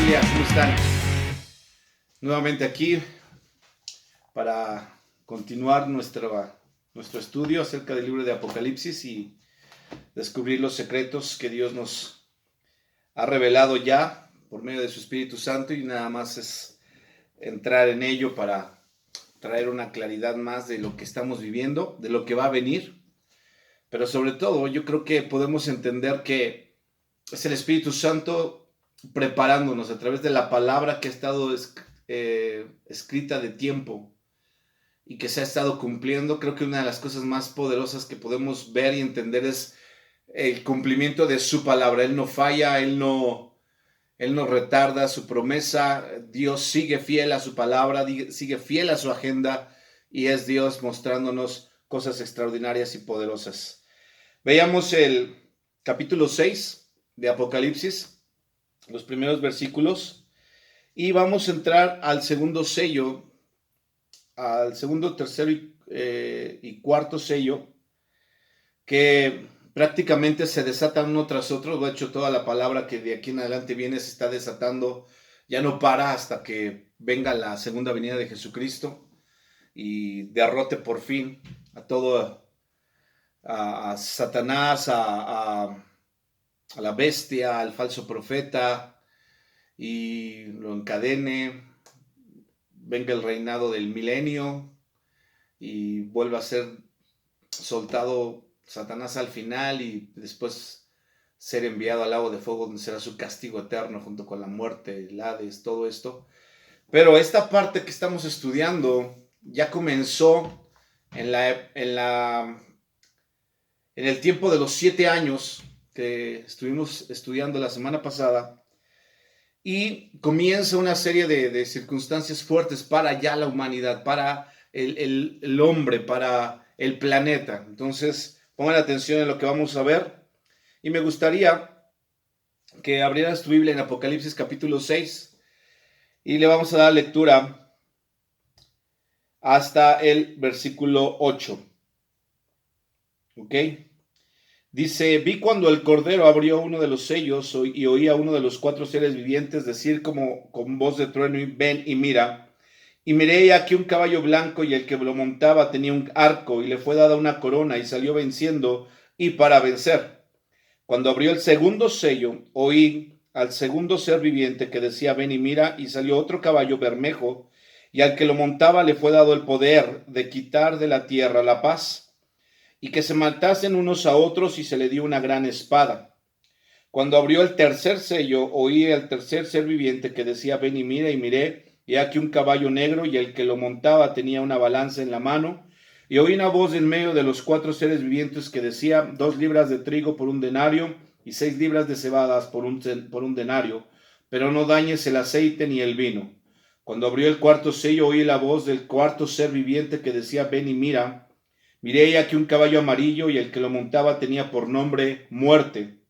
familia, ¿cómo están? Nuevamente aquí para continuar nuestro estudio acerca del libro de Apocalipsis y descubrir los secretos que Dios nos ha revelado ya por medio de su Espíritu Santo, y nada más es entrar en ello para traer una claridad más de lo que estamos viviendo, de lo que va a venir. Pero sobre todo yo creo que podemos entender que es el Espíritu Santo preparándonos a través de la palabra que ha estado escrita de tiempo y que se ha estado cumpliendo. Creo que una de las cosas más poderosas que podemos ver y entender es el cumplimiento de su palabra. Él no falla, Él no retarda su promesa. Dios sigue fiel a su palabra, sigue fiel a su agenda, y es Dios mostrándonos cosas extraordinarias y poderosas. Veíamos el capítulo 6 de Apocalipsis, los primeros versículos, y vamos a entrar al segundo sello, al segundo, tercero y cuarto sello, que prácticamente se desatan uno tras otro. De hecho, toda la palabra que de aquí en adelante viene se está desatando, ya no para hasta que venga la segunda venida de Jesucristo y derrote por fin a todo, a Satanás, a la bestia, al falso profeta, y lo encadene, venga el reinado del milenio y vuelva a ser soltado Satanás al final, y después ser enviado al lago de fuego, donde será su castigo eterno junto con la muerte, el Hades, todo esto. Pero esta parte que estamos estudiando ya comenzó en el tiempo de los 7 años que estuvimos estudiando la semana pasada, y comienza una serie de circunstancias fuertes para ya la humanidad, para el hombre, para el planeta. Entonces, pongan atención en lo que vamos a ver, y me gustaría que abrieras tu Biblia en Apocalipsis capítulo 6, y le vamos a dar lectura hasta el versículo 8. ¿Ok? Dice: vi cuando el Cordero abrió uno de los sellos y oí a uno de los 4 seres vivientes decir como con voz de trueno: ven y mira. Y miré, y aquí un caballo blanco, y el que lo montaba tenía un arco, y le fue dada una corona, y salió venciendo y para vencer. Cuando abrió el segundo sello, oí al segundo ser viviente que decía: ven y mira. Y salió otro caballo bermejo, y al que lo montaba le fue dado el poder de quitar de la tierra la paz, y que se matasen unos a otros, y se le dio una gran espada. Cuando abrió el tercer sello, oí al tercer ser viviente que decía: ven y mira. Y miré, y aquí un caballo negro, y el que lo montaba tenía una balanza en la mano. Y oí una voz en medio de los 4 seres vivientes que decía: 2 libras de trigo por un denario, y 6 libras de cebadas por un denario, pero no dañes el aceite ni el vino. Cuando abrió el cuarto sello, oí la voz del cuarto ser viviente que decía: ven y mira. Miré, aquí un caballo amarillo, y el que lo montaba tenía por nombre Muerte.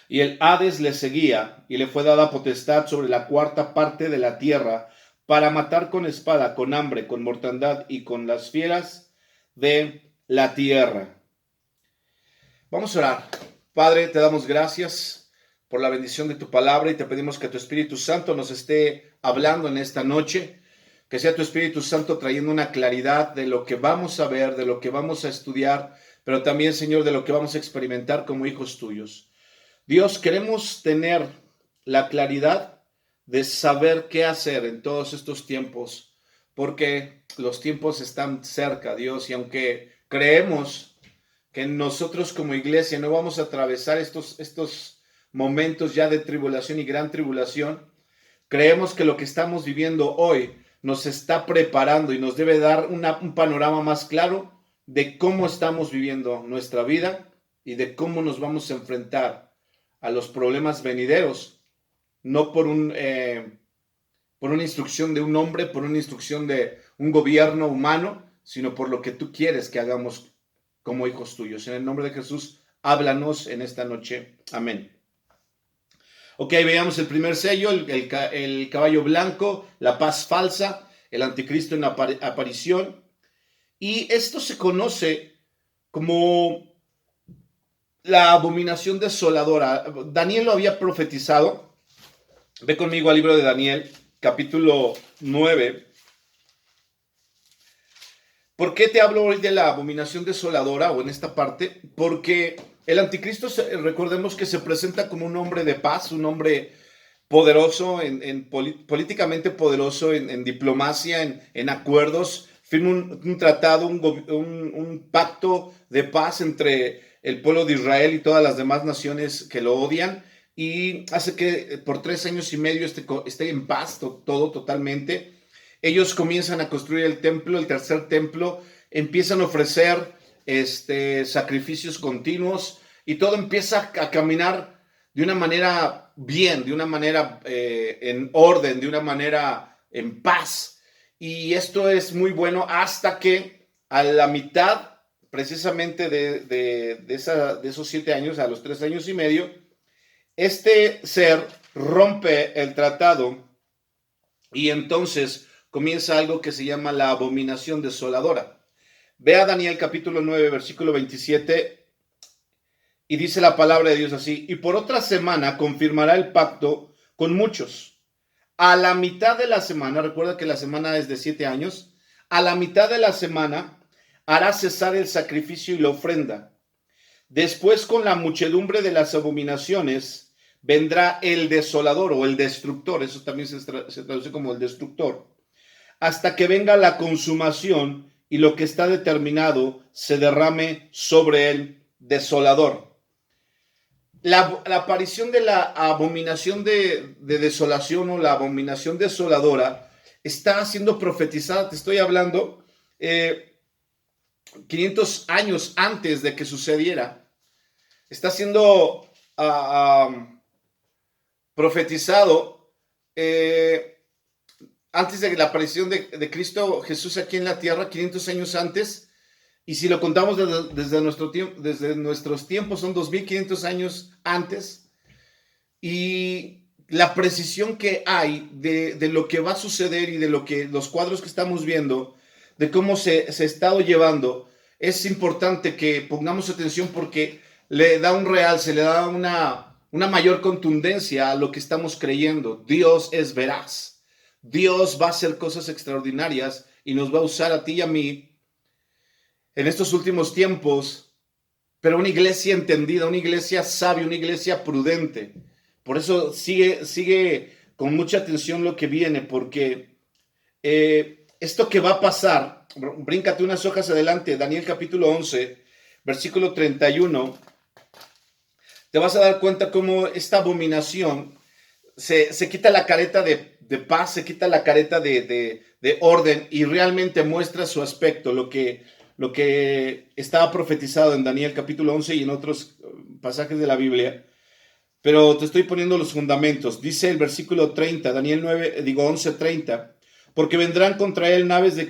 Y el Hades le seguía, y le fue dada potestad sobre la cuarta parte de la tierra, para matar con espada, con hambre, con mortandad y con las fieras de la tierra. Vamos a orar. Padre, te damos gracias por la bendición de tu palabra, y te pedimos que tu Espíritu Santo nos esté hablando en esta noche. Que sea tu Espíritu Santo trayendo una claridad de lo que vamos a ver, de lo que vamos a estudiar, pero también, Señor, de lo que vamos a experimentar como hijos tuyos. Dios, queremos tener la claridad de saber qué hacer en todos estos tiempos, porque los tiempos están cerca, Dios, y aunque creemos que nosotros como iglesia no vamos a atravesar estos momentos ya de tribulación y gran tribulación, creemos que lo que estamos viviendo hoy nos está preparando y nos debe dar un panorama más claro de cómo estamos viviendo nuestra vida y de cómo nos vamos a enfrentar a los problemas venideros, no por una instrucción de un hombre, por una instrucción de un gobierno humano, sino por lo que tú quieres que hagamos como hijos tuyos. En el nombre de Jesús, háblanos en esta noche. Amén. Ok, veamos el primer sello, el caballo blanco, la paz falsa, el anticristo en aparición. Y esto se conoce como la abominación desoladora. Daniel lo había profetizado Ve conmigo al libro de Daniel, capítulo 9. ¿Por qué te hablo hoy de la abominación desoladora o en esta parte? Porque el anticristo, recordemos que se presenta como un hombre de paz, un hombre poderoso, políticamente poderoso, en diplomacia, en acuerdos. Firma un tratado, un pacto de paz entre el pueblo de Israel y todas las demás naciones que lo odian, y hace que por 3 años y medio esté en paz todo totalmente. Ellos comienzan a construir el templo, el tercer templo, empiezan a ofrecer sacrificios continuos y todo empieza a caminar de una manera bien, de una manera en orden, de una manera en paz. Y esto es muy bueno hasta que a la mitad precisamente de esos 7 años, a los 3 años y medio, este ser rompe el tratado y entonces comienza algo que se llama la abominación desoladora. Ve a Daniel capítulo 9, versículo 27, y dice la palabra de Dios así: y por otra semana confirmará el pacto con muchos. A la mitad de la semana, recuerda que la semana es de 7 años, a la mitad de la semana hará cesar el sacrificio y la ofrenda. Después, con la muchedumbre de las abominaciones, vendrá el desolador o el destructor, eso también se traduce como el destructor, hasta que venga la consumación y lo que está determinado se derrame sobre el desolador. La aparición de la abominación de desolación o la abominación desoladora está siendo profetizada, te estoy hablando, 500 años antes de que sucediera. Está siendo profetizado antes de la aparición de Cristo Jesús aquí en la tierra, 500 años antes. Y si lo contamos desde nuestros tiempos, son 2500 años antes. Y la precisión que hay de lo que va a suceder y de los cuadros que estamos viendo, de cómo se ha estado llevando, es importante que pongamos atención porque le da un realce, le da una mayor contundencia a lo que estamos creyendo. Dios es veraz. Dios va a hacer cosas extraordinarias y nos va a usar a ti y a mí en estos últimos tiempos, pero una iglesia entendida, una iglesia sabia, una iglesia prudente. Por eso sigue con mucha atención lo que viene, porque esto que va a pasar, bríncate unas hojas adelante, Daniel capítulo 11, versículo 31, te vas a dar cuenta cómo esta abominación se quita la careta de paz, se quita la careta de orden y realmente muestra su aspecto, lo que estaba profetizado en Daniel capítulo 11 y en otros pasajes de la Biblia. Pero te estoy poniendo los fundamentos. Dice el versículo 30, Daniel 11:30, porque vendrán contra él naves de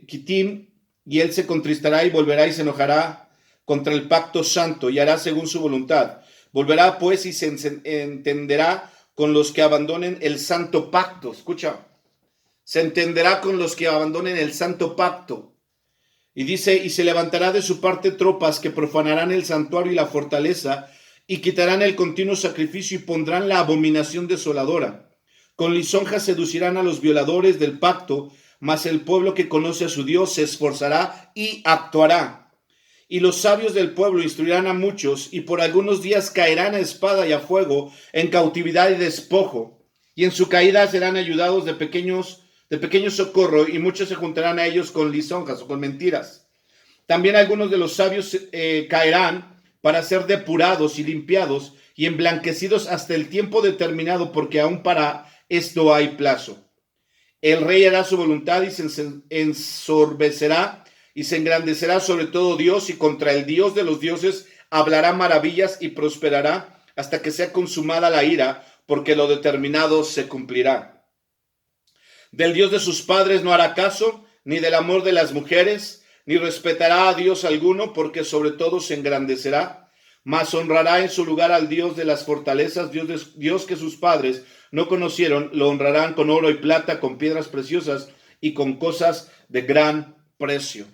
Kitim, y él se contristará y volverá y se enojará contra el pacto santo y hará según su voluntad. Volverá pues y se entenderá con los que abandonen el santo pacto. Escucha, se entenderá con los que abandonen el santo pacto. Y dice, y se levantará de su parte tropas que profanarán el santuario y la fortaleza, y quitarán el continuo sacrificio y pondrán la abominación desoladora. Con lisonjas seducirán a los violadores del pacto, mas el pueblo que conoce a su Dios se esforzará y actuará. Y los sabios del pueblo instruirán a muchos, y por algunos días caerán a espada y a fuego, en cautividad y despojo. Y en su caída serán ayudados de pequeño socorro, y muchos se juntarán a ellos con lisonjas o con mentiras. También algunos de los sabios caerán para ser depurados y limpiados y emblanquecidos hasta el tiempo determinado, porque aún para esto hay plazo. El rey hará su voluntad y se ensorbecerá y se engrandecerá sobre todo Dios, y contra el Dios de los dioses hablará maravillas y prosperará hasta que sea consumada la ira, porque lo determinado se cumplirá. Del Dios de sus padres no hará caso, ni del amor de las mujeres, ni respetará a Dios alguno, porque sobre todo se engrandecerá, mas honrará en su lugar al Dios de las fortalezas, Dios que sus padres no conocieron, lo honrarán con oro y plata, con piedras preciosas y con cosas de gran precio.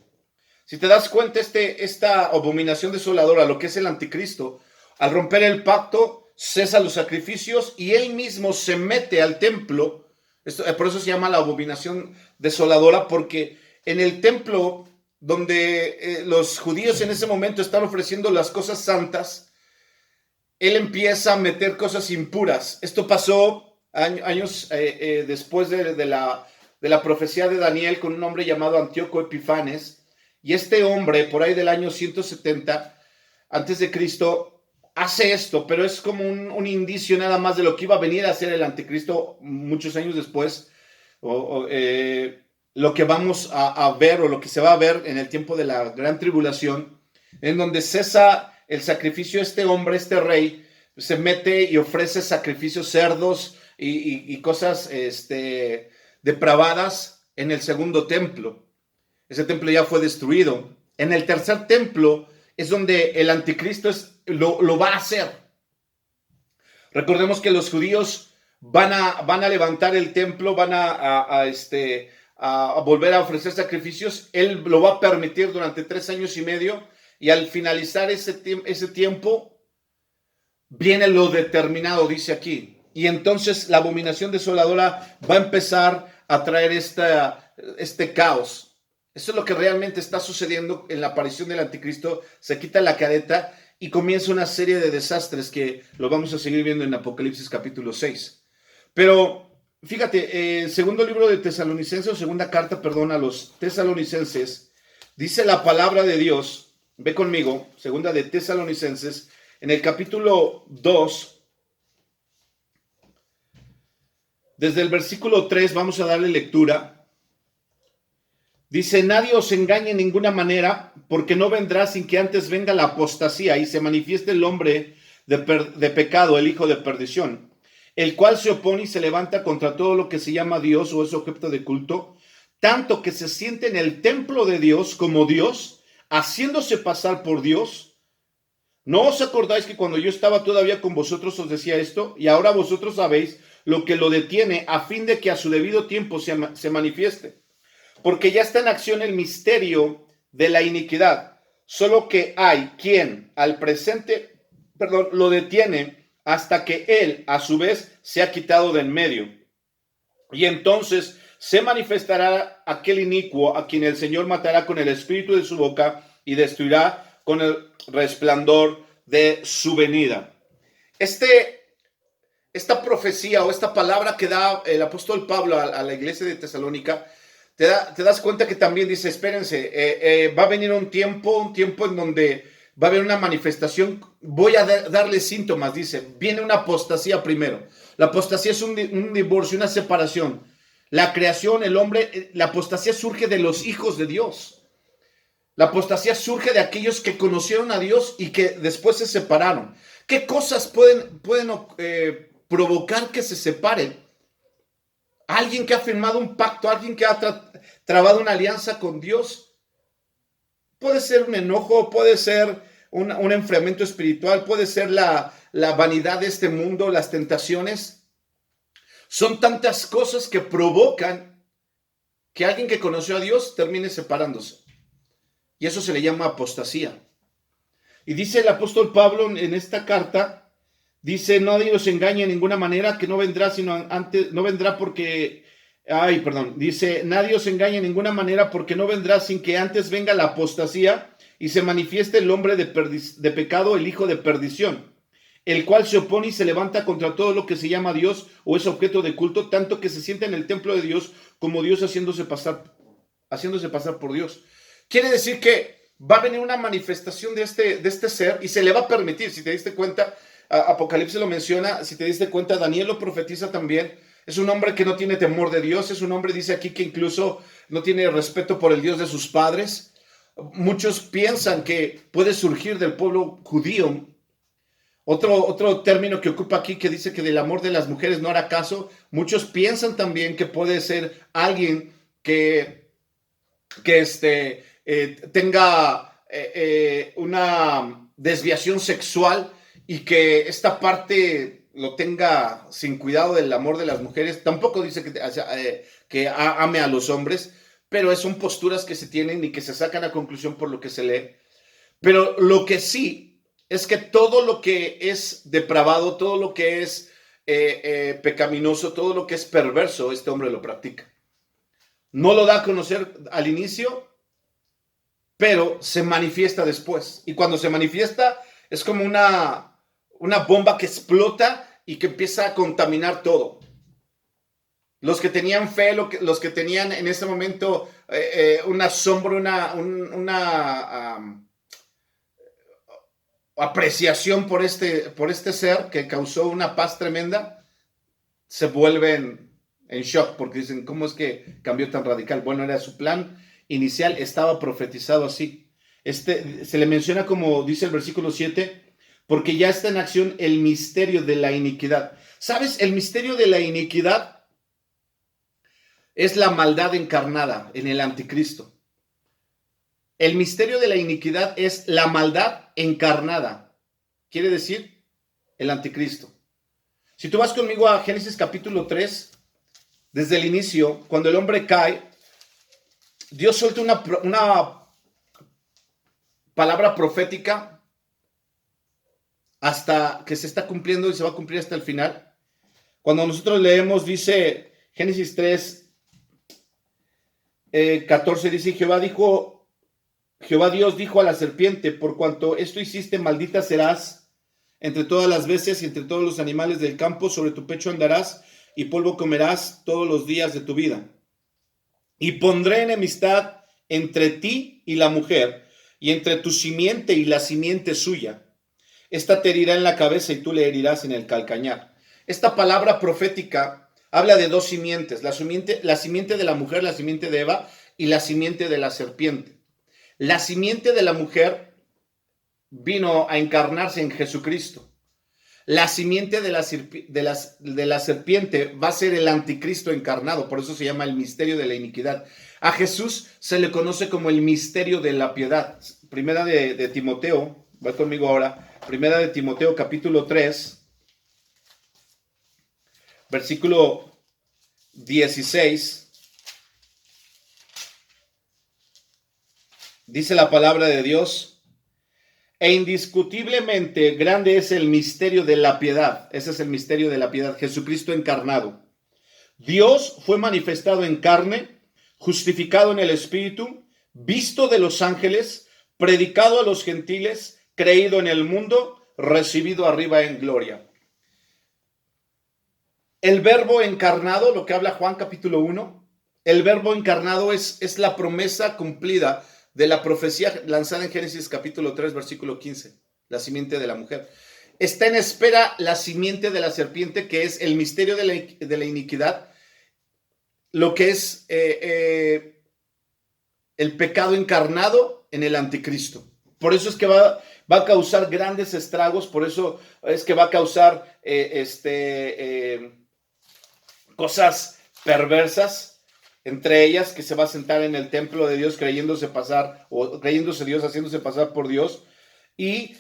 Si te das cuenta, esta abominación desoladora, lo que es el anticristo, al romper el pacto, cesa los sacrificios y él mismo se mete al templo. Por eso se llama la abominación desoladora, porque en el templo donde los judíos en ese momento están ofreciendo las cosas santas, él empieza a meter cosas impuras. Esto pasó años después de la profecía de Daniel con un hombre llamado Antíoco Epifanes, y este hombre por ahí del año 170 antes de Cristo hace esto, pero es como un indicio nada más de lo que iba a venir a ser el anticristo muchos años después, lo que vamos a ver o lo que se va a ver en el tiempo de la gran tribulación, en donde cesa el sacrificio. Este hombre, este rey, se mete y ofrece sacrificios, cerdos y cosas depravadas en el segundo templo. Ese templo ya fue destruido. En el tercer templo es donde el anticristo lo va a hacer. Recordemos que los judíos van a levantar el templo, van a volver a ofrecer sacrificios. Él lo va a permitir durante 3 años y medio, y al finalizar ese tiempo viene lo determinado, dice aquí. Y entonces la abominación desoladora va a empezar a traer este caos. Eso es lo que realmente está sucediendo en la aparición del anticristo. Se quita la careta y comienza una serie de desastres que lo vamos a seguir viendo en Apocalipsis capítulo 6. Pero fíjate, segundo libro de Tesalonicenses, o segunda carta, perdón, a los tesalonicenses, dice la palabra de Dios. Ve conmigo, segunda de Tesalonicenses, en el capítulo 2, desde el versículo 3, vamos a darle lectura. Dice: nadie os engañe en ninguna manera, porque no vendrá sin que antes venga la apostasía y se manifieste el hombre de pecado, el hijo de perdición, el cual se opone y se levanta contra todo lo que se llama Dios o es objeto de culto, tanto que se siente en el templo de Dios como Dios, haciéndose pasar por Dios. ¿No os acordáis que cuando yo estaba todavía con vosotros os decía esto? Y ahora vosotros sabéis lo que lo detiene, a fin de que a su debido tiempo se manifieste. Porque ya está en acción el misterio de la iniquidad, solo que hay quien al presente, lo detiene hasta que él a su vez se ha quitado de en medio. Y entonces se manifestará aquel inicuo a quien el Señor matará con el espíritu de su boca y destruirá con el resplandor de su venida. Esta profecía o esta palabra que da el apóstol Pablo a la iglesia de Tesalónica, te das cuenta que también dice: espérense, va a venir un tiempo en donde va a haber una manifestación. Voy a darle síntomas, dice. Viene una apostasía primero. La apostasía es un divorcio, una separación. La creación, el hombre, la apostasía surge de los hijos de Dios. La apostasía surge de aquellos que conocieron a Dios y que después se separaron. ¿Qué cosas pueden provocar que se separen? Alguien que ha firmado un pacto, alguien que ha trabado una alianza con Dios. Puede ser un enojo, puede ser un enfriamiento espiritual, puede ser la vanidad de este mundo, las tentaciones. Son tantas cosas que provocan que alguien que conoció a Dios termine separándose. Y eso se le llama apostasía. Y dice el apóstol Pablo en esta carta, dice: nadie os engañe de ninguna manera, que no vendrá dice: nadie os engañe de ninguna manera, porque no vendrá sin que antes venga la apostasía y se manifieste el hombre de pecado, el hijo de perdición, el cual se opone y se levanta contra todo lo que se llama Dios o es objeto de culto, tanto que se sienta en el templo de Dios como Dios, haciéndose pasar por Dios. Quiere decir que va a venir una manifestación de este ser y se le va a permitir. Si te diste cuenta, Apocalipsis lo menciona, si te diste cuenta, Daniel lo profetiza también. Es un hombre que no tiene temor de Dios, es un hombre, dice aquí, que incluso no tiene respeto por el Dios de sus padres. Muchos piensan que puede surgir del pueblo judío. Otro término que ocupa aquí, que dice que del amor de las mujeres no hará caso. Muchos piensan también que puede ser alguien que tenga una desviación sexual y que esta parte lo tenga sin cuidado del amor de las mujeres. Tampoco dice que ame a los hombres, pero son posturas que se tienen y que se sacan a conclusión por lo que se lee. Pero lo que sí es que todo lo que es depravado, todo lo que es pecaminoso, todo lo que es perverso, este hombre lo practica. No lo da a conocer al inicio, pero se manifiesta después. Y cuando se manifiesta, es como una bomba que explota y que empieza a contaminar todo. Los que tenían fe, los que tenían en ese momento un asombro, una apreciación por este ser que causó una paz tremenda, se vuelven en shock porque dicen, ¿cómo es que cambió tan radical? Bueno, era su plan inicial, estaba profetizado así. Se le menciona, como dice el versículo 7, porque ya está en acción el misterio de la iniquidad. ¿Sabes? El misterio de la iniquidad es la maldad encarnada en el anticristo. El misterio de la iniquidad es la maldad encarnada. Quiere decir el anticristo. Si tú vas conmigo a Génesis capítulo 3, desde el inicio, cuando el hombre cae, Dios suelta una palabra profética hasta que se está cumpliendo y se va a cumplir hasta el final. Cuando nosotros leemos, dice Génesis 3, 14, dice, Jehová Dios dijo a la serpiente, por cuanto esto hiciste, maldita serás entre todas las bestias y entre todos los animales del campo, sobre tu pecho andarás y polvo comerás todos los días de tu vida. Y pondré enemistad entre ti y la mujer, y entre tu simiente y la simiente suya. Esta te herirá en la cabeza y tú le herirás en el calcañar. Esta palabra profética habla de dos simientes, la simiente de la mujer, la simiente de Eva, y la simiente de la serpiente. La simiente de la mujer vino a encarnarse en Jesucristo. La simiente de la serpiente va a ser el anticristo encarnado, por eso se llama el misterio de la iniquidad. A Jesús se le conoce como el misterio de la piedad. Primera de Timoteo, va conmigo ahora, primera de Timoteo capítulo 3, versículo 16. Dice la palabra de Dios, e indiscutiblemente grande es el misterio de la piedad. Ese es el misterio de la piedad, Jesucristo encarnado. Dios fue manifestado en carne, justificado en el Espíritu, visto de los ángeles, predicado a los gentiles, creído en el mundo, recibido arriba en gloria. El verbo encarnado, lo que habla Juan capítulo 1, el verbo encarnado es la promesa cumplida de la profecía lanzada en Génesis capítulo 3, versículo 15, la simiente de la mujer. Está en espera la simiente de la serpiente, que es el misterio de la iniquidad, lo que es el pecado encarnado en el anticristo. Por eso es que va a causar grandes estragos, por eso es que va a causar cosas perversas, entre ellas que se va a sentar en el templo de Dios creyéndose Dios, haciéndose pasar por Dios. Y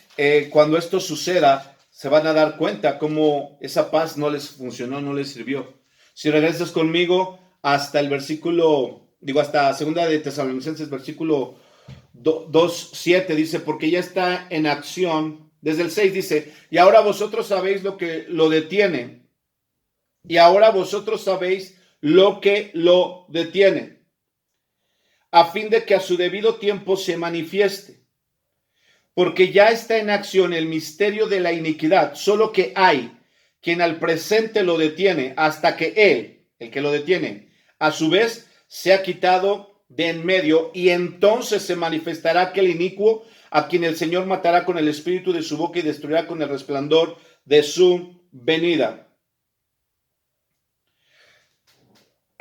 cuando esto suceda, se van a dar cuenta cómo esa paz no les funcionó, no les sirvió. Si regresas conmigo hasta el versículo, hasta segunda de Tesalonicenses, versículo 2:7, dice, porque ya está en acción. Desde el 6 dice, y ahora vosotros sabéis lo que lo detiene. Y ahora vosotros sabéis lo que lo detiene, a fin de que a su debido tiempo se manifieste. Porque ya está en acción el misterio de la iniquidad, solo que hay quien al presente lo detiene, hasta que él, el que lo detiene, a su vez se ha quitado de en medio, y entonces se manifestará aquel inicuo, a quien el Señor matará con el espíritu de su boca y destruirá con el resplandor de su venida.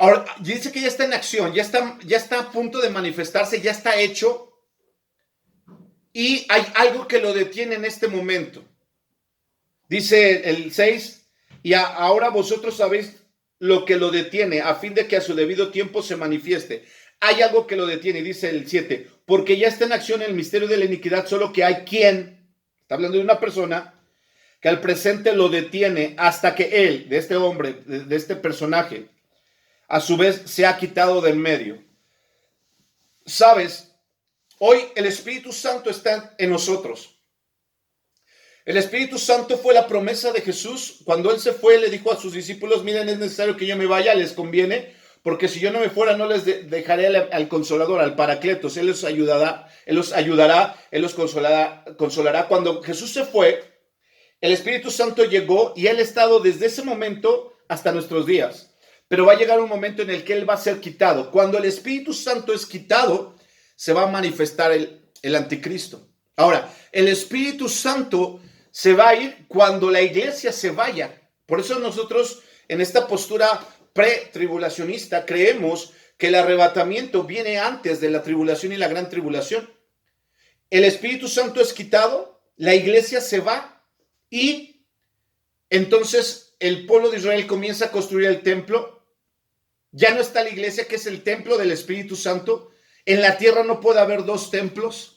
Ahora, dice que ya está en acción, ya está a punto de manifestarse, ya está hecho, y hay algo que lo detiene en este momento. Dice el 6, y ahora vosotros sabéis lo que lo detiene, a fin de que a su debido tiempo se manifieste. Hay algo que lo detiene, dice el 7, porque ya está en acción el misterio de la iniquidad, solo que hay quien, está hablando de una persona, que al presente lo detiene hasta que él, de este hombre, de este personaje, a su vez se ha quitado del medio. ¿Sabes? Hoy el Espíritu Santo está en nosotros. El Espíritu Santo fue la promesa de Jesús. Cuando Él se fue, le dijo a sus discípulos, miren, es necesario que yo me vaya, les conviene, porque si yo no me fuera, no les dejaré al Consolador, al Paracletos. Él los ayudará, Él los consolará. Cuando Jesús se fue, el Espíritu Santo llegó y Él ha estado desde ese momento hasta nuestros días. Pero va a llegar un momento en el que Él va a ser quitado. Cuando el Espíritu Santo es quitado, se va a manifestar el anticristo. Ahora, el Espíritu Santo se va a ir cuando la iglesia se vaya. Por eso nosotros en esta postura pre-tribulacionista creemos que el arrebatamiento viene antes de la tribulación y la gran tribulación. El Espíritu Santo es quitado, la iglesia se va y entonces el pueblo de Israel comienza a construir el templo. Ya no está la iglesia, que es el templo del Espíritu Santo. En la tierra no puede haber dos templos.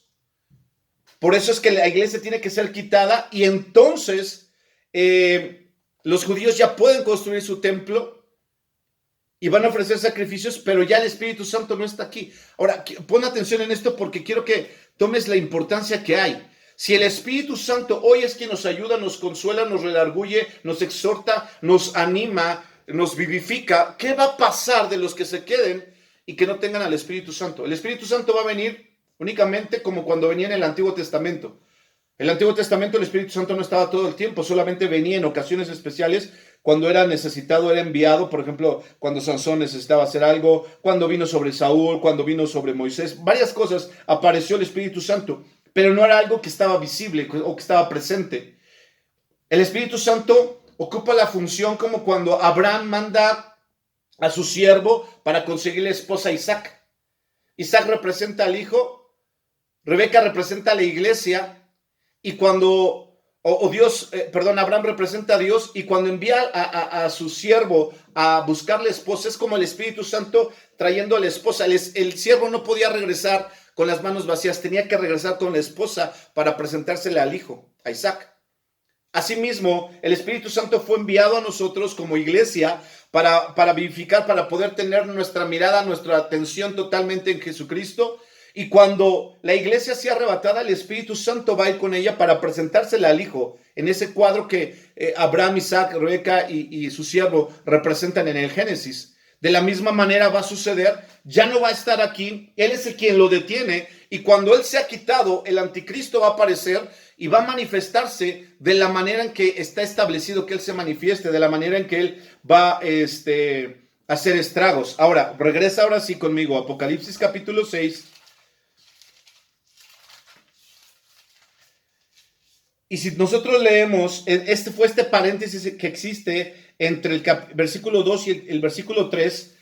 Por eso es que la iglesia tiene que ser quitada y entonces los judíos ya pueden construir su templo y van a ofrecer sacrificios, pero ya el Espíritu Santo no está aquí. Ahora, pon atención en esto porque quiero que tomes la importancia que hay. Si el Espíritu Santo hoy es quien nos ayuda, nos consuela, nos redarguye, nos exhorta, nos anima, nos vivifica, ¿qué va a pasar de los que se queden y que no tengan al Espíritu Santo? El Espíritu Santo va a venir únicamente como cuando venía en el Antiguo Testamento. En el Antiguo Testamento el Espíritu Santo no estaba todo el tiempo, solamente venía en ocasiones especiales, cuando era necesitado, era enviado, por ejemplo, cuando Sansón necesitaba hacer algo, cuando vino sobre Saúl, cuando vino sobre Moisés, varias cosas apareció el Espíritu Santo, pero no era algo que estaba visible o que estaba presente. El Espíritu Santo ocupa la función como cuando Abraham manda a su siervo para conseguirle esposa a Isaac. Isaac representa al hijo, Rebeca representa a la iglesia y cuando, Abraham representa a Dios y cuando envía a su siervo a buscarle esposa es como el Espíritu Santo trayendo a la esposa. El siervo no podía regresar con las manos vacías, tenía que regresar con la esposa para presentársela al hijo, a Isaac. Asimismo, el Espíritu Santo fue enviado a nosotros como iglesia para vivificar, para poder tener nuestra mirada, nuestra atención totalmente en Jesucristo. Y cuando la iglesia sea arrebatada, el Espíritu Santo va a ir con ella para presentársela al Hijo, en ese cuadro que Abraham, Isaac, Rebeca y su siervo representan en el Génesis. De la misma manera va a suceder, ya no va a estar aquí, Él es el quien lo detiene, y cuando Él sea quitado, el anticristo va a aparecer y va a manifestarse de la manera en que está establecido que Él se manifieste, de la manera en que Él va a hacer estragos. Ahora, regresa ahora sí conmigo, Apocalipsis capítulo 6. Y si nosotros leemos, fue este paréntesis que existe entre el versículo 2 y el versículo 3,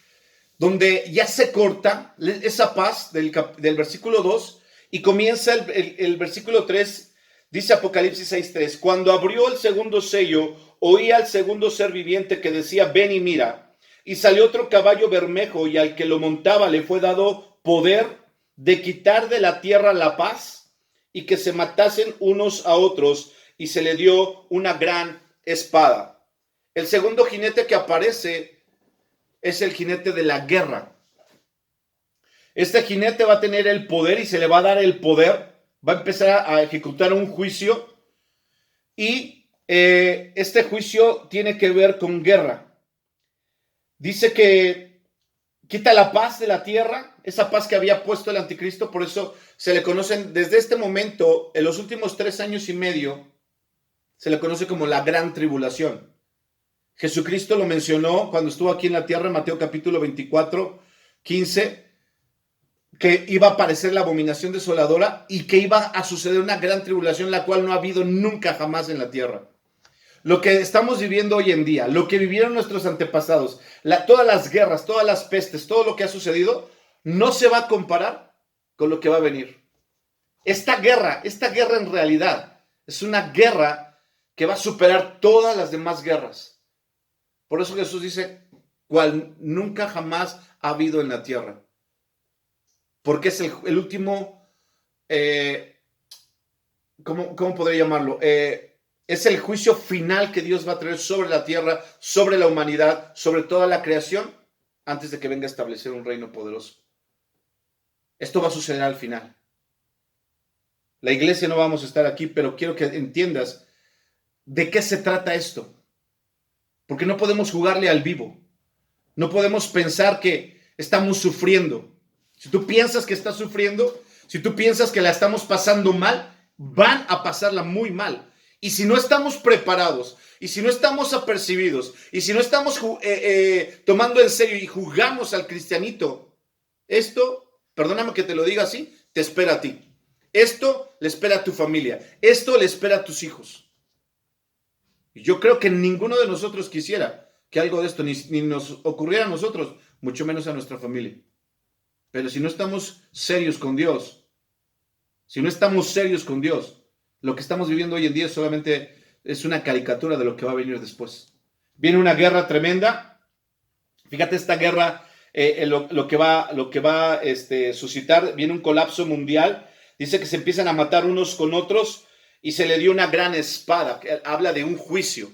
donde ya se corta esa paz del versículo 2 y comienza el versículo 3, dice Apocalipsis 6:3, cuando abrió el segundo sello, oí al segundo ser viviente que decía, ven y mira. Y salió otro caballo bermejo y al que lo montaba le fue dado poder de quitar de la tierra la paz y que se matasen unos a otros, y se le dio una gran espada. El segundo jinete que aparece es el jinete de la guerra. Este jinete va a tener el poder y se le va a dar el poder, va a empezar a ejecutar un juicio y este juicio tiene que ver con guerra. Dice que quita la paz de la tierra, esa paz que había puesto el anticristo, por eso se le conocen desde este momento, en los últimos 3 años y medio, se le conoce como la gran tribulación. Jesucristo lo mencionó cuando estuvo aquí en la tierra, en Mateo capítulo 24, 15, que iba a aparecer la abominación desoladora y que iba a suceder una gran tribulación, la cual no ha habido nunca jamás en la tierra. Lo que estamos viviendo hoy en día, lo que vivieron nuestros antepasados, todas las guerras, todas las pestes, todo lo que ha sucedido, no se va a comparar con lo que va a venir. Esta guerra en realidad es una guerra que va a superar todas las demás guerras. Por eso Jesús dice, cual nunca jamás ha habido en la tierra. Porque es el último, ¿cómo podría llamarlo? Es el juicio final que Dios va a traer sobre la tierra, sobre la humanidad, sobre toda la creación, antes de que venga a establecer un reino poderoso. Esto va a suceder al final. La iglesia no vamos a estar aquí, pero quiero que entiendas ¿de qué se trata esto? Porque no podemos jugarle al vivo. No podemos pensar que estamos sufriendo. Si tú piensas que estás sufriendo, si tú piensas que la estamos pasando mal, van a pasarla muy mal. Y si no estamos preparados, y si no estamos apercibidos, y si no estamos tomando en serio y jugamos al cristianito, esto, perdóname que te lo diga así, te espera a ti. Esto le espera a tu familia. Esto le espera a tus hijos. Y yo creo que ninguno de nosotros quisiera que algo de esto ni nos ocurriera a nosotros, mucho menos a nuestra familia. Pero si no estamos serios con Dios, lo que estamos viviendo hoy en día solamente es una caricatura de lo que va a venir después. Viene una guerra tremenda. Fíjate esta guerra, lo que va a suscitar. Viene un colapso mundial. Dice que se empiezan a matar unos con otros y se le dio una gran espada. Habla de un juicio.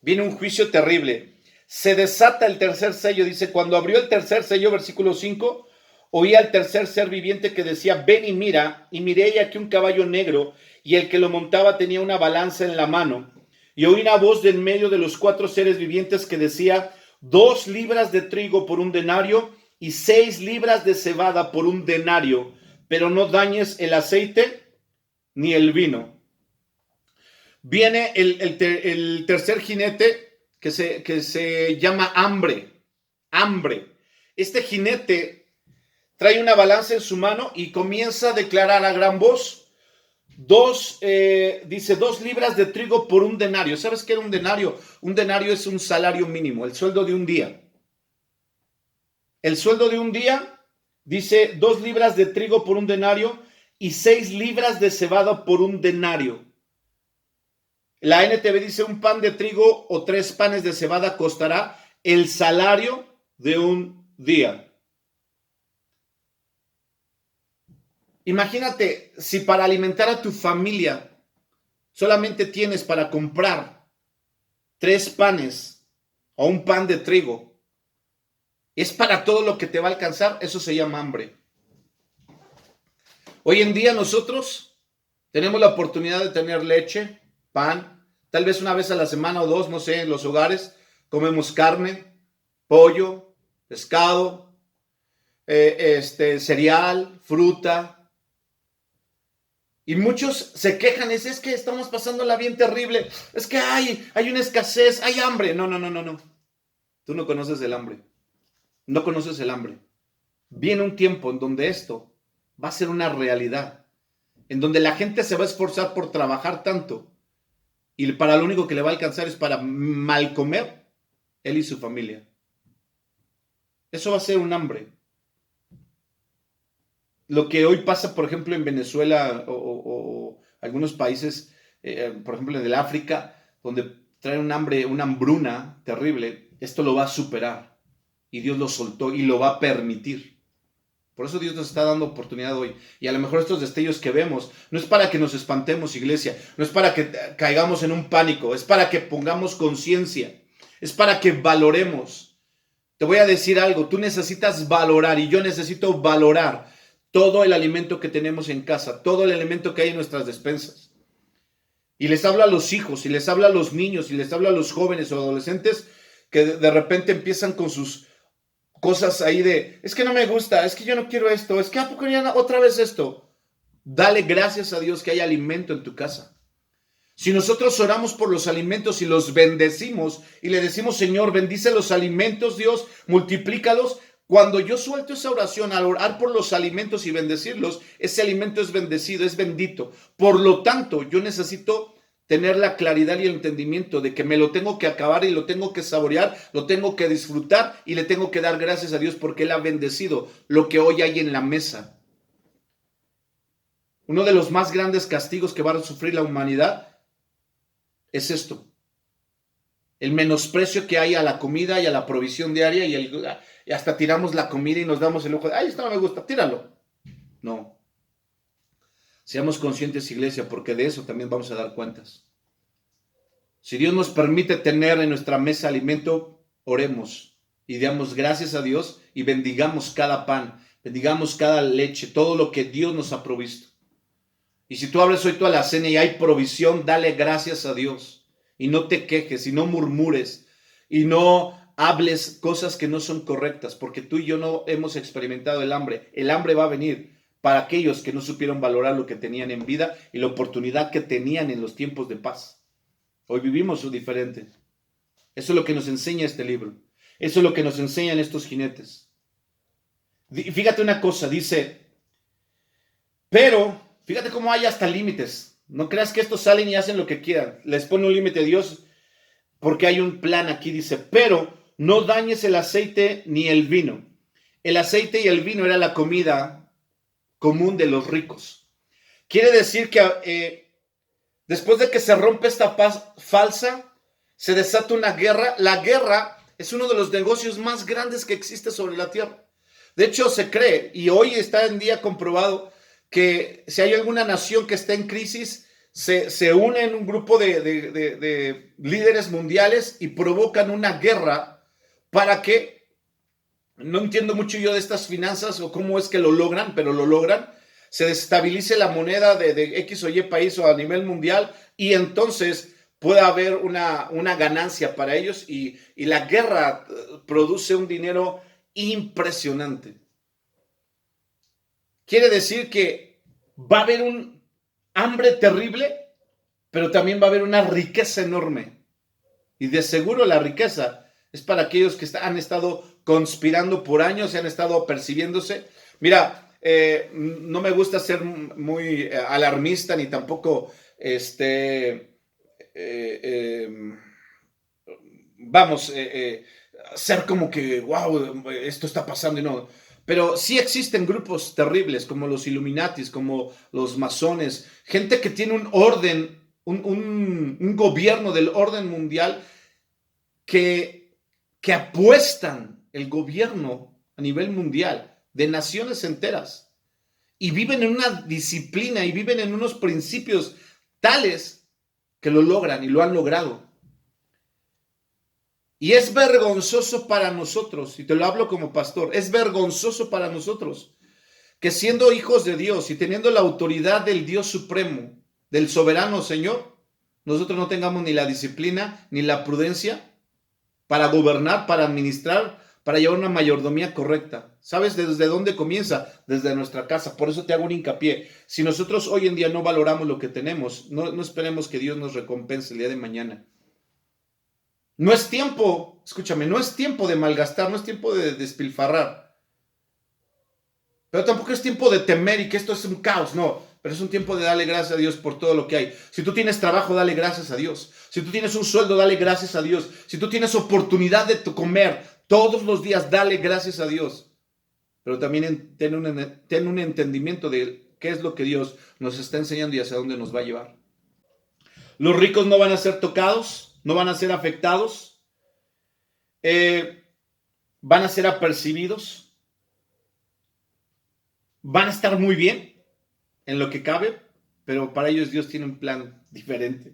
Viene un juicio terrible. Se desata el tercer sello. Dice, cuando abrió el tercer sello, versículo 5, oí al tercer ser viviente que decía, ven y mira, y miré y aquí un caballo negro, y el que lo montaba tenía una balanza en la mano. Y oí una voz de en medio de los 4 seres vivientes que decía, 2 libras de trigo por un denario, y 6 libras de cebada por un denario, pero no dañes el aceite ni el vino. Viene el tercer jinete que se llama hambre. Este jinete trae una balanza en su mano y comienza a declarar a gran voz, dice 2 libras de trigo por un denario. ¿Sabes qué era un denario? Un denario es un salario mínimo, el sueldo de un día. El sueldo de un día, dice 2 libras de trigo por un denario y 6 libras de cebada por un denario. La NTV dice un pan de trigo o 3 panes de cebada costará el salario de un día. Imagínate si para alimentar a tu familia solamente tienes para comprar 3 panes o un pan de trigo. ¿Es para todo lo que te va a alcanzar? Eso se llama hambre. Hoy en día nosotros tenemos la oportunidad de tener leche, pan, tal vez una vez a la semana o 2, no sé, en los hogares comemos carne, pollo, pescado, cereal, fruta. Y muchos se quejan, es que estamos pasándola bien terrible, es que hay una escasez, hay hambre. No. Tú no conoces el hambre. No conoces el hambre. Viene un tiempo en donde esto va a ser una realidad, en donde la gente se va a esforzar por trabajar tanto y para lo único que le va a alcanzar es para mal comer él y su familia. Eso va a ser un hambre. Lo que hoy pasa, por ejemplo, en Venezuela o algunos países, por ejemplo, en el África, donde traen un hambre, una hambruna terrible, esto lo va a superar. Y Dios lo soltó y lo va a permitir. Por eso Dios nos está dando oportunidad hoy. Y a lo mejor estos destellos que vemos, no es para que nos espantemos, iglesia, no es para que caigamos en un pánico, es para que pongamos conciencia, es para que valoremos. Te voy a decir algo, tú necesitas valorar y yo necesito valorar todo el alimento que tenemos en casa, todo el alimento que hay en nuestras despensas. Y les hablo a los hijos, y les hablo a los niños, y les hablo a los jóvenes o adolescentes que de repente empiezan con sus cosas ahí de, es que no me gusta, es que yo no quiero esto, es que ¿a poco ya otra vez esto? Dale gracias a Dios que hay alimento en tu casa. Si nosotros oramos por los alimentos y los bendecimos y le decimos, Señor, bendice los alimentos, Dios, multiplícalos. Cuando yo suelto esa oración al orar por los alimentos y bendecirlos, ese alimento es bendecido, es bendito. Por lo tanto, yo necesito tener la claridad y el entendimiento de que me lo tengo que acabar y lo tengo que saborear, lo tengo que disfrutar y le tengo que dar gracias a Dios porque Él ha bendecido lo que hoy hay en la mesa. Uno de los más grandes castigos que va a sufrir la humanidad es esto. El menosprecio que hay a la comida y a la provisión diaria y hasta tiramos la comida y nos damos el ojo de, ay, esto no me gusta, tíralo. No. Seamos conscientes, iglesia, porque de eso también vamos a dar cuentas. Si Dios nos permite tener en nuestra mesa alimento, oremos y damos gracias a Dios y bendigamos cada pan, bendigamos cada leche, todo lo que Dios nos ha provisto. Y si tú abres hoy toda la cena y hay provisión, dale gracias a Dios. y no te quejes y no murmures y no hables cosas que no son correctas, porque tú y yo no hemos experimentado el hambre. El hambre va a venir para aquellos que no supieron valorar lo que tenían en vida y la oportunidad que tenían en los tiempos de paz. Hoy vivimos diferente. Eso es lo que nos enseña este libro. Eso es lo que nos enseñan estos jinetes. Fíjate una cosa, dice, pero, fíjate cómo hay hasta límites. No creas que estos salen y hacen lo que quieran. Les pone un límite Dios porque hay un plan aquí, dice, pero no dañes el aceite ni el vino. El aceite y el vino era la comida común de los ricos. Quiere decir que después de que se rompe esta paz falsa, se desata una guerra. La guerra es uno de los negocios más grandes que existe sobre la tierra. De hecho, se cree, y hoy está en día comprobado, que si hay alguna nación que está en crisis, se une en un grupo de líderes mundiales y provocan una guerra para que, no entiendo mucho yo de estas finanzas o cómo es que lo logran, pero lo logran, se desestabilice la moneda de X o Y país o a nivel mundial y entonces puede haber una ganancia para ellos y la guerra produce un dinero impresionante. Quiere decir que va a haber un hambre terrible, pero también va a haber una riqueza enorme. Y de seguro la riqueza es para aquellos que han estado conspirando por años y han estado percibiéndose. Mira, no me gusta ser muy alarmista ni tampoco ser como que, wow, esto está pasando y no. Pero sí existen grupos terribles como los Illuminatis, como los masones, gente que tiene un orden, un gobierno del orden mundial que apuestan el gobierno a nivel mundial de naciones enteras y viven en una disciplina y viven en unos principios tales que lo logran y lo han logrado. Y es vergonzoso para nosotros, y te lo hablo como pastor, es vergonzoso para nosotros que siendo hijos de Dios y teniendo la autoridad del Dios supremo, del soberano Señor, nosotros no tengamos ni la disciplina ni la prudencia para gobernar, para administrar, para llevar una mayordomía correcta. ¿Sabes desde dónde comienza? Desde nuestra casa. Por eso te hago un hincapié. Si nosotros hoy en día no valoramos lo que tenemos, no esperemos que Dios nos recompense el día de mañana. No es tiempo, escúchame, no es tiempo de malgastar, no es tiempo de despilfarrar. Pero tampoco es tiempo de temer y que esto es un caos, no. Pero es un tiempo de darle gracias a Dios por todo lo que hay. Si tú tienes trabajo, dale gracias a Dios. Si tú tienes un sueldo, dale gracias a Dios. Si tú tienes oportunidad de comer todos los días, dale gracias a Dios. Pero también ten un entendimiento de qué es lo que Dios nos está enseñando y hacia dónde nos va a llevar. Los ricos no van a ser tocados, no van a ser afectados, van a ser apercibidos, van a estar muy bien en lo que cabe, pero para ellos Dios tiene un plan diferente.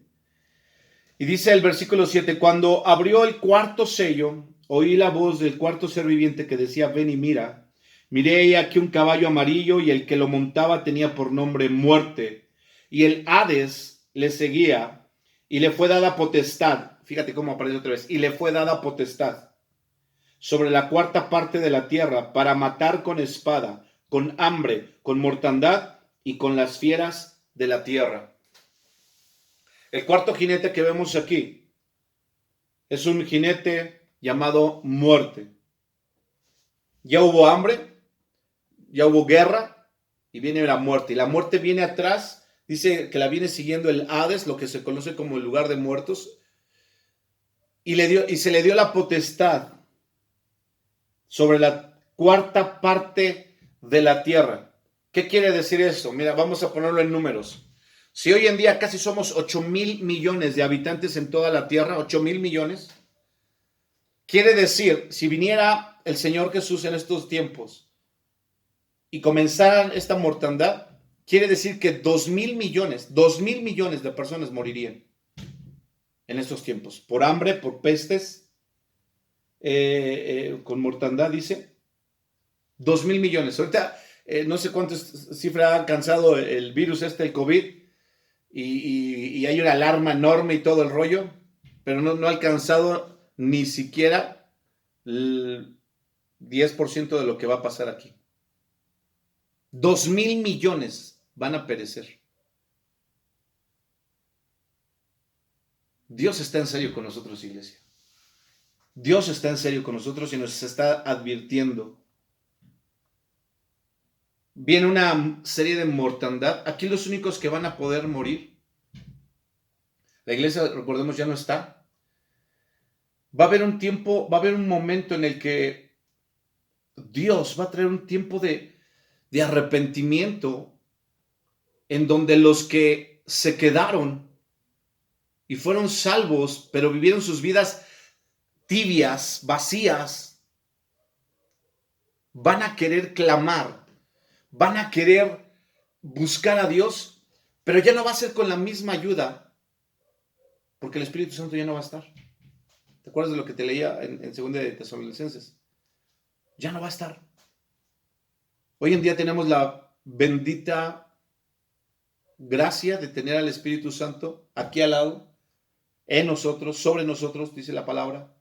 Y dice el versículo 7, cuando abrió el cuarto sello, oí la voz del cuarto ser viviente que decía, ven y mira. Miré aquí un caballo amarillo y el que lo montaba tenía por nombre Muerte. Y el Hades le seguía y le fue dada potestad. Fíjate cómo aparece otra vez. Y le fue dada potestad sobre la cuarta parte de la tierra para matar con espada, con hambre, con mortandad y con las fieras de la tierra. El cuarto jinete que vemos aquí es un jinete llamado Muerte. Ya hubo hambre, ya hubo guerra y viene la muerte. Y la muerte viene atrás, dice que la viene siguiendo el Hades, lo que se conoce como el lugar de muertos. Y se le dio la potestad sobre la cuarta parte de la tierra. ¿Qué quiere decir eso? Mira, vamos a ponerlo en números. Si hoy en día casi somos 8,000 millones de habitantes en toda la tierra, 8,000 millones, quiere decir, si viniera el Señor Jesús en estos tiempos y comenzara esta mortandad, quiere decir que 2,000 millones de personas morirían en estos tiempos, por hambre, por pestes, con mortandad, dice, 2,000 millones. Ahorita no sé cuántas cifras ha alcanzado el virus el COVID, y hay una alarma enorme y todo el rollo, pero no ha alcanzado ni siquiera el 10% de lo que va a pasar aquí. 2,000 millones van a perecer. Dios está en serio con nosotros, iglesia. Dios está en serio con nosotros y nos está advirtiendo. Viene una serie de mortandad. Aquí los únicos que van a poder morir, la iglesia, recordemos, ya no está. Va a haber un tiempo, va a haber un momento en el que Dios va a traer un tiempo de arrepentimiento, en donde los que se quedaron y fueron salvos, pero vivieron sus vidas tibias, vacías, van a querer clamar, van a querer buscar a Dios, pero ya no va a ser con la misma ayuda, porque el Espíritu Santo ya no va a estar. ¿Te acuerdas de lo que te leía en 2 de Tesalonicenses? Ya no va a estar. Hoy en día tenemos la bendita gracia de tener al Espíritu Santo aquí al lado, en nosotros, sobre nosotros, dice la palabra,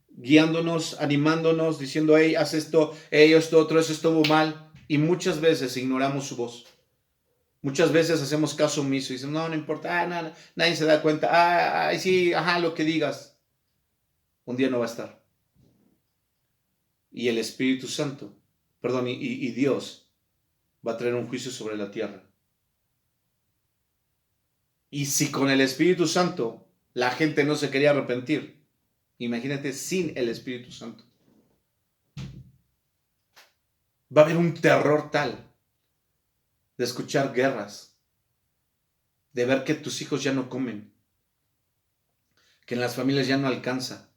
guiándonos, animándonos, diciendo, hey, haz esto, hey, esto otro, eso estuvo mal, y muchas veces ignoramos su voz. Muchas veces hacemos caso omiso y dicen, no importa, nadie se da cuenta, sí, ajá, lo que digas. Un día no va a estar. Y el Espíritu Santo, perdón, y Dios va a traer un juicio sobre la tierra. Y si con el Espíritu Santo la gente no se quería arrepentir, imagínate sin el Espíritu Santo. Va a haber un terror tal de escuchar guerras, de ver que tus hijos ya no comen, que en las familias ya no alcanza.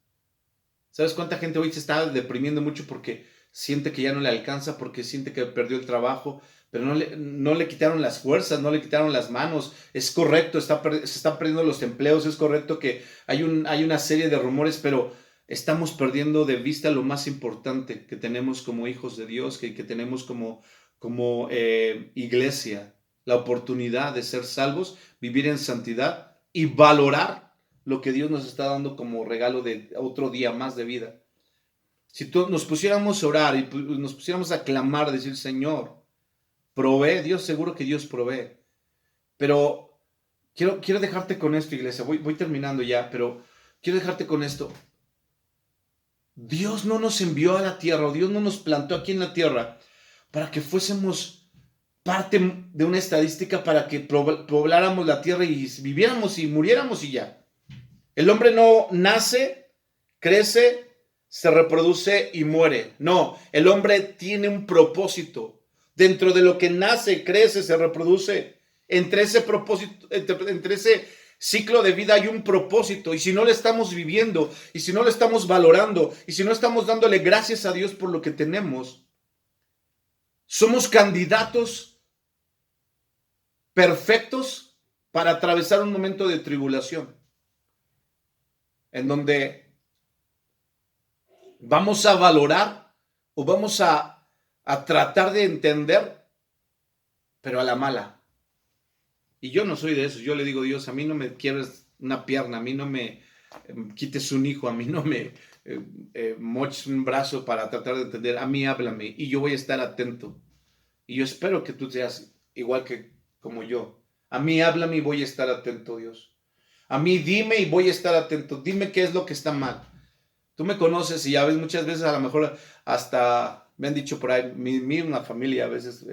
¿Sabes cuánta gente hoy se está deprimiendo mucho porque siente que ya no le alcanza, porque siente que perdió el trabajo, pero no le quitaron las fuerzas, no le quitaron las manos? Es correcto, se están perdiendo los empleos, es correcto que hay una serie de rumores, pero estamos perdiendo de vista lo más importante que tenemos como hijos de Dios, que tenemos como iglesia, la oportunidad de ser salvos, vivir en santidad y valorar lo que Dios nos está dando como regalo de otro día más de vida. Si nos pusiéramos a orar y nos pusiéramos a clamar, a decir, Señor, provee, Dios, seguro que Dios provee. Pero quiero dejarte con esto, iglesia. Voy terminando ya, pero quiero dejarte con esto. Dios no nos envió a la tierra, o Dios no nos plantó aquí en la tierra para que fuésemos parte de una estadística, para que pobláramos la tierra y viviéramos y muriéramos y ya. El hombre no nace, crece, se reproduce y muere. No, el hombre tiene un propósito. Dentro de lo que nace, crece, se reproduce, entre ese propósito, entre ese ciclo de vida hay un propósito. Y si no lo estamos viviendo, y si no lo estamos valorando, y si no estamos dándole gracias a Dios por lo que tenemos, somos candidatos perfectos para atravesar un momento de tribulación, en donde vamos a valorar o vamos a tratar de entender, pero a la mala. Y yo no soy de eso. Yo le digo, Dios, a mí no me quiebres una pierna, a mí no me quites un hijo, a mí no me moches un brazo para tratar de entender. A mí háblame y yo voy a estar atento. Y yo espero que tú seas igual que como yo. A mí háblame y voy a estar atento, Dios. A mí dime y voy a estar atento. Dime qué es lo que está mal. Tú me conoces y ya ves, muchas veces a lo mejor hasta me han dicho por ahí, una familia a veces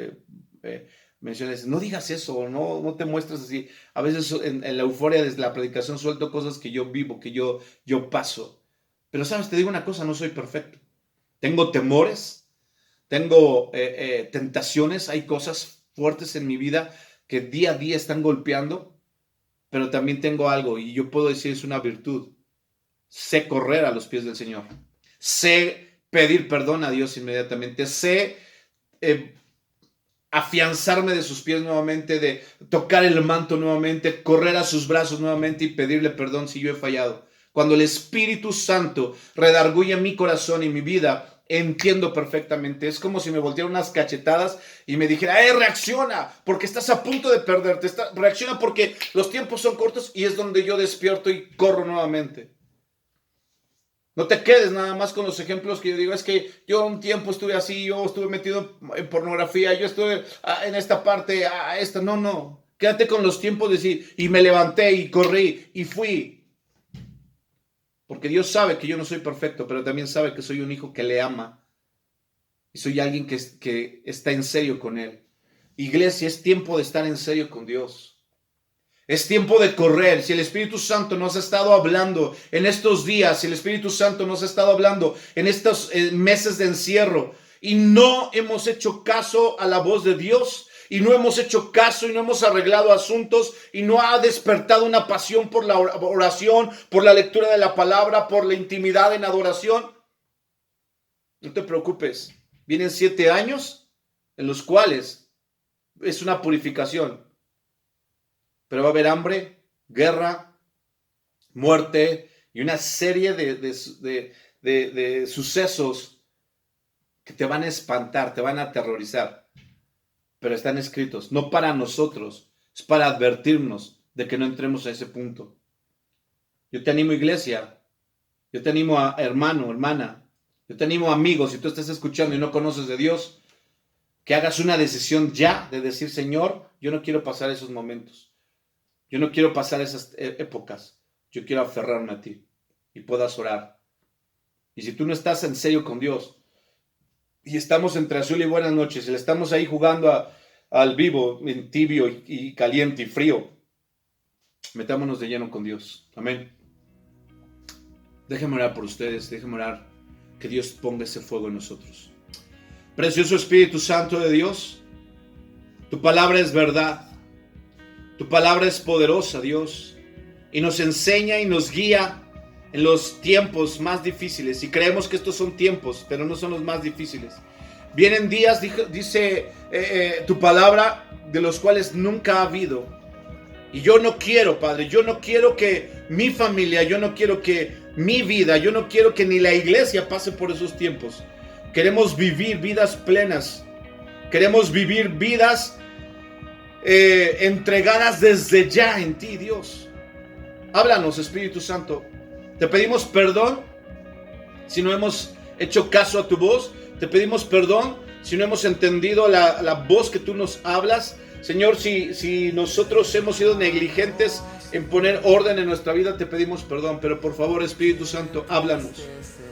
menciones, no digas eso, no te muestres así. A veces en la euforia de la predicación suelto cosas que yo vivo, que yo paso. Pero sabes, te digo una cosa, no soy perfecto. Tengo temores, tengo tentaciones, hay cosas fuertes en mi vida que día a día están golpeando, pero también tengo algo y yo puedo decir es una virtud. Sé correr a los pies del Señor. Sé pedir perdón a Dios inmediatamente. Sé afianzarme de sus pies nuevamente, de tocar el manto nuevamente, correr a sus brazos nuevamente y pedirle perdón si yo he fallado. Cuando el Espíritu Santo redarguye mi corazón y mi vida, entiendo perfectamente. Es como si me voltearan unas cachetadas y me dijera, reacciona, porque estás a punto de perderte. Reacciona porque los tiempos son cortos, y es donde yo despierto y corro nuevamente. No te quedes nada más con los ejemplos que yo digo, es que yo un tiempo estuve así, yo estuve metido en pornografía, yo estuve en esta parte, esta. No. Quédate con los tiempos de decir, y me levanté y corrí y fui. Porque Dios sabe que yo no soy perfecto, pero también sabe que soy un hijo que le ama. Y soy alguien que está en serio con Él. Iglesia, es tiempo de estar en serio con Dios. Es tiempo de correr. Si el Espíritu Santo nos ha estado hablando en estos días, si el Espíritu Santo nos ha estado hablando en estos meses de encierro, y no hemos hecho caso a la voz de Dios, y no hemos hecho caso y no hemos arreglado asuntos, y no ha despertado una pasión por la oración, por la lectura de la palabra, por la intimidad en adoración, no te preocupes. Vienen 7 años en los cuales es una purificación. Pero va a haber hambre, guerra, muerte y una serie de sucesos que te van a espantar, te van a aterrorizar. Pero están escritos, no para nosotros, es para advertirnos de que no entremos a ese punto. Yo te animo, iglesia, yo te animo, hermano, hermana, yo te animo, amigos, si tú estás escuchando y no conoces de Dios, que hagas una decisión ya de decir, Señor, yo no quiero pasar esos momentos, yo no quiero pasar esas épocas, yo quiero aferrarme a ti y puedas orar. Y si tú no estás en serio con Dios, y estamos entre azul y buenas noches, y le estamos ahí jugando al vivo, en tibio y caliente y frío, metámonos de lleno con Dios. Amén. Déjenme orar por ustedes, déjenme orar que Dios ponga ese fuego en nosotros. Precioso Espíritu Santo de Dios, tu palabra es verdad, tu palabra es poderosa, Dios, y nos enseña y nos guía en los tiempos más difíciles, y creemos que estos son tiempos, pero no son los más difíciles. Vienen días, dice tu palabra, de los cuales nunca ha habido. Y yo no quiero, Padre, yo no quiero que mi familia, yo no quiero que mi vida, yo no quiero que ni la iglesia pase por esos tiempos. Queremos vivir vidas plenas, queremos vivir vidas entregadas desde ya en ti, Dios. Háblanos, Espíritu Santo. Te pedimos perdón si no hemos hecho caso a tu voz. Te pedimos perdón si no hemos entendido la voz que tú nos hablas. Señor, si nosotros hemos sido negligentes en poner orden en nuestra vida, te pedimos perdón. Pero por favor, Espíritu Santo, háblanos.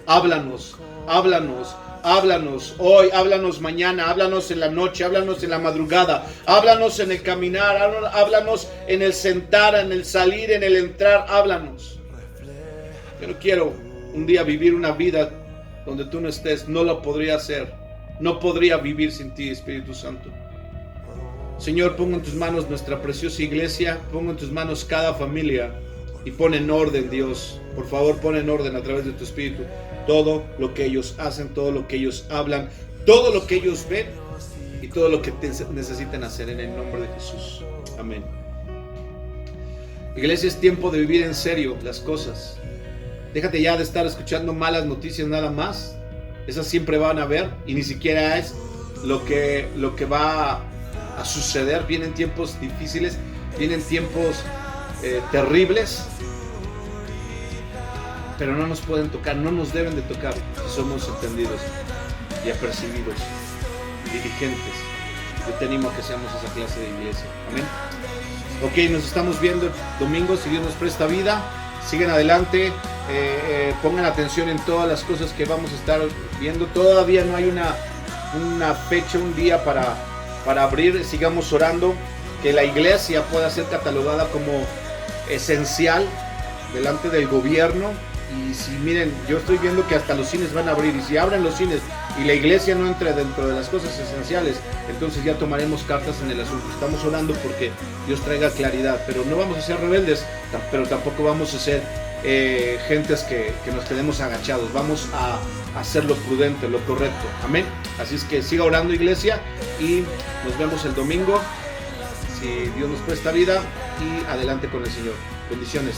Háblanos, háblanos, háblanos hoy, háblanos mañana, háblanos en la noche, háblanos en la madrugada, háblanos en el caminar, háblanos en el sentar, en el salir, en el entrar, háblanos. Yo no quiero un día vivir una vida donde tú no estés, no lo podría hacer, no podría vivir sin ti, Espíritu Santo. Señor, pongo en tus manos nuestra preciosa iglesia, pongo en tus manos cada familia y pon en orden, Dios, por favor, pon en orden a través de tu Espíritu todo lo que ellos hacen, todo lo que ellos hablan, todo lo que ellos ven y todo lo que necesitan hacer, en el nombre de Jesús. Amén. Iglesia, es tiempo de vivir en serio las cosas. Déjate ya de estar escuchando malas noticias nada más. Esas siempre van a haber y ni siquiera es lo que va a suceder. Vienen tiempos difíciles, vienen tiempos terribles, pero no nos pueden tocar, no nos deben de tocar si somos entendidos y apercibidos, diligentes. Yo te animo a que seamos esa clase de iglesia. Amén. Ok, nos estamos viendo el domingo, si Dios nos presta vida. Sigan adelante, pongan atención en todas las cosas que vamos a estar viendo. Todavía no hay una fecha, un día para abrir. Sigamos orando que la iglesia pueda ser catalogada como esencial delante del gobierno. Y si miren, yo estoy viendo que hasta los cines van a abrir, y si abren los cines y la iglesia no entra dentro de las cosas esenciales, entonces ya tomaremos cartas en el asunto. Estamos orando porque Dios traiga claridad, pero no vamos a ser rebeldes, pero tampoco vamos a ser gentes que nos quedemos agachados. Vamos a hacer lo prudente, lo correcto. Amén. Así es que siga orando, iglesia, y nos vemos el domingo, si Dios nos presta vida, y adelante con el Señor. Bendiciones.